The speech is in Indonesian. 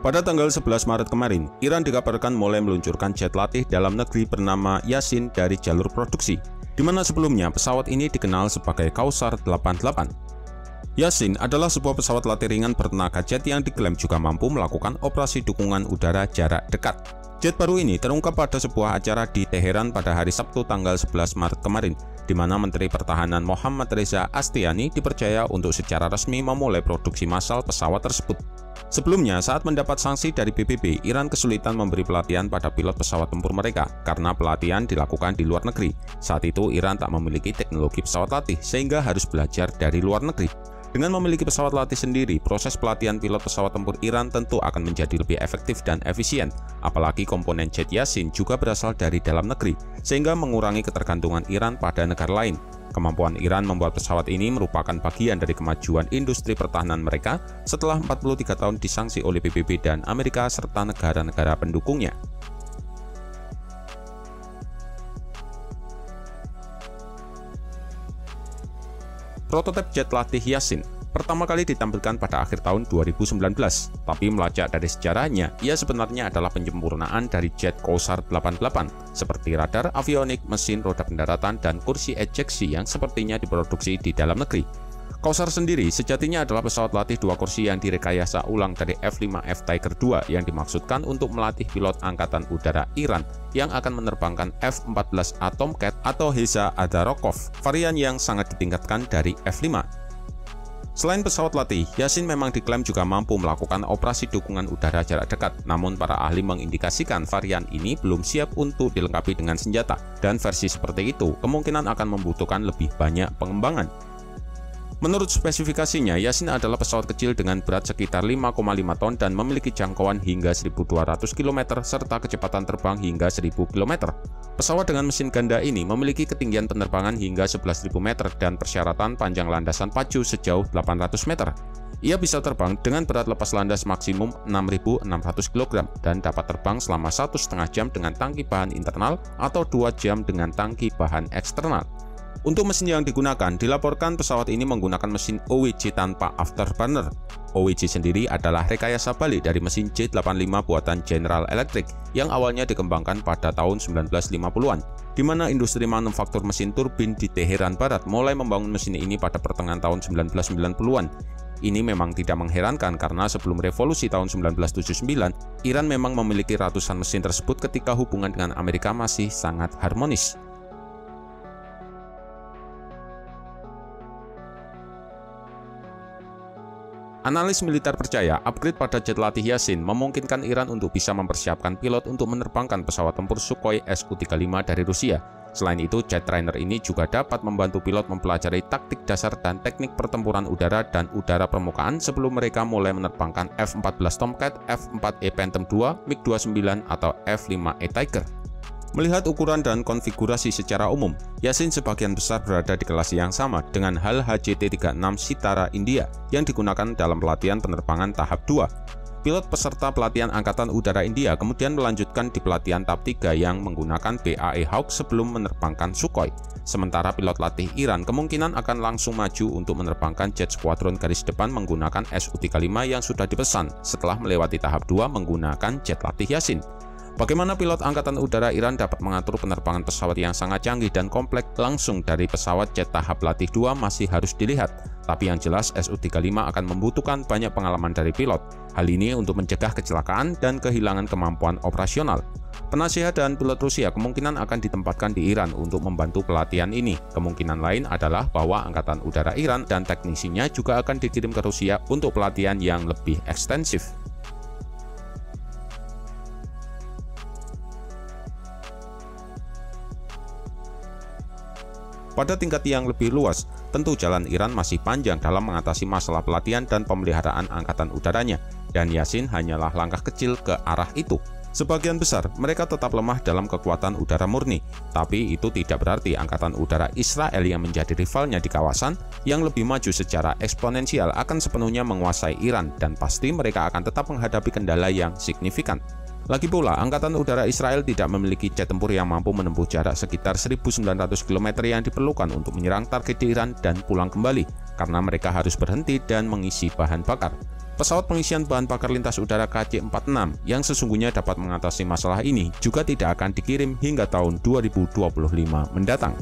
Pada tanggal 11 Maret kemarin, Iran dikabarkan mulai meluncurkan jet latih dalam negeri bernama Yasin dari jalur produksi, di mana sebelumnya pesawat ini dikenal sebagai Kausar 88. Yasin adalah sebuah pesawat latih ringan bertenaga jet yang diklaim juga mampu melakukan operasi dukungan udara jarak dekat. Jet baru ini terungkap pada sebuah acara di Teheran pada hari Sabtu tanggal 11 Maret kemarin, di mana Menteri Pertahanan Mohammad Reza Astiani dipercaya untuk secara resmi memulai produksi massal pesawat tersebut. Sebelumnya, saat mendapat sanksi dari PBB, Iran kesulitan memberi pelatihan pada pilot pesawat tempur mereka karena pelatihan dilakukan di luar negeri. Saat itu, Iran tak memiliki teknologi pesawat latih sehingga harus belajar dari luar negeri. Dengan memiliki pesawat latih sendiri, proses pelatihan pilot pesawat tempur Iran tentu akan menjadi lebih efektif dan efisien. Apalagi komponen jet Yasin juga berasal dari dalam negeri, sehingga mengurangi ketergantungan Iran pada negara lain. Kemampuan Iran membuat pesawat ini merupakan bagian dari kemajuan industri pertahanan mereka setelah 43 tahun disanksi oleh PBB dan Amerika serta negara-negara pendukungnya. Prototipe jet latih Yasin pertama kali ditampilkan pada akhir tahun 2019, tapi melacak dari sejarahnya, ia sebenarnya adalah penyempurnaan dari jet Kausar 88, seperti radar, avionik, mesin roda pendaratan, dan kursi ejeksi yang sepertinya diproduksi di dalam negeri. Kausar sendiri sejatinya adalah pesawat latih dua kursi yang direkayasa ulang dari F-5F Tiger II yang dimaksudkan untuk melatih pilot Angkatan Udara Iran yang akan menerbangkan F-14A Tomcat atau Heza Adarokov, varian yang sangat ditingkatkan dari F-5. Selain pesawat latih, Yasin memang diklaim juga mampu melakukan operasi dukungan udara jarak dekat, namun para ahli mengindikasikan varian ini belum siap untuk dilengkapi dengan senjata, dan versi seperti itu kemungkinan akan membutuhkan lebih banyak pengembangan. Menurut spesifikasinya, Yasin adalah pesawat kecil dengan berat sekitar 5,5 ton dan memiliki jangkauan hingga 1.200 km serta kecepatan terbang hingga 1.000 km. Pesawat dengan mesin ganda ini memiliki ketinggian penerbangan hingga 11.000 meter dan persyaratan panjang landasan pacu sejauh 800 meter. Ia bisa terbang dengan berat lepas landas maksimum 6.600 kg dan dapat terbang selama 1,5 jam dengan tangki bahan internal atau 2 jam dengan tangki bahan eksternal. Untuk mesin yang digunakan, dilaporkan pesawat ini menggunakan mesin OWC tanpa afterburner. OWC sendiri adalah rekayasa balik dari mesin J85 buatan General Electric yang awalnya dikembangkan pada tahun 1950-an, di mana industri manufaktur mesin turbin di Teheran Barat mulai membangun mesin ini pada pertengahan tahun 1990-an. Ini memang tidak mengherankan karena sebelum revolusi tahun 1979, Iran memang memiliki ratusan mesin tersebut ketika hubungan dengan Amerika masih sangat harmonis. Analis militer percaya upgrade pada jet latih Yasin memungkinkan Iran untuk bisa mempersiapkan pilot untuk menerbangkan pesawat tempur Sukhoi Su-35 dari Rusia. Selain itu, jet trainer ini juga dapat membantu pilot mempelajari taktik dasar dan teknik pertempuran udara dan udara permukaan sebelum mereka mulai menerbangkan F-14 Tomcat, F-4E Phantom II, MiG-29, atau F-5E Tiger. Melihat ukuran dan konfigurasi secara umum, Yasin sebagian besar berada di kelas yang sama dengan HAL HJT-36 Sitara India yang digunakan dalam pelatihan penerbangan tahap 2. Pilot peserta pelatihan Angkatan Udara India kemudian melanjutkan di pelatihan tahap 3 yang menggunakan BAE Hawk sebelum menerbangkan Sukhoi. Sementara pilot latih Iran kemungkinan akan langsung maju untuk menerbangkan jet skuadron garis depan menggunakan Su-35 yang sudah dipesan setelah melewati tahap 2 menggunakan jet latih Yasin. Bagaimana pilot Angkatan Udara Iran dapat mengatur penerbangan pesawat yang sangat canggih dan kompleks langsung dari pesawat jet tahap latih 2 masih harus dilihat. Tapi yang jelas Su-35 akan membutuhkan banyak pengalaman dari pilot. Hal ini untuk mencegah kecelakaan dan kehilangan kemampuan operasional. Penasihat dan pilot Rusia kemungkinan akan ditempatkan di Iran untuk membantu pelatihan ini. Kemungkinan lain adalah bahwa Angkatan Udara Iran dan teknisinya juga akan dikirim ke Rusia untuk pelatihan yang lebih ekstensif. Pada tingkat yang lebih luas, tentu jalan Iran masih panjang dalam mengatasi masalah pelatihan dan pemeliharaan angkatan udaranya, dan Yasin hanyalah langkah kecil ke arah itu. Sebagian besar mereka tetap lemah dalam kekuatan udara murni, tapi itu tidak berarti angkatan udara Israel yang menjadi rivalnya di kawasan yang lebih maju secara eksponensial akan sepenuhnya menguasai Iran, dan pasti mereka akan tetap menghadapi kendala yang signifikan. Lagi pula, Angkatan Udara Israel tidak memiliki jet tempur yang mampu menempuh jarak sekitar 1.900 km yang diperlukan untuk menyerang target di Iran dan pulang kembali, karena mereka harus berhenti dan mengisi bahan bakar. Pesawat pengisian bahan bakar lintas udara KC-46 yang sesungguhnya dapat mengatasi masalah ini juga tidak akan dikirim hingga tahun 2025 mendatang.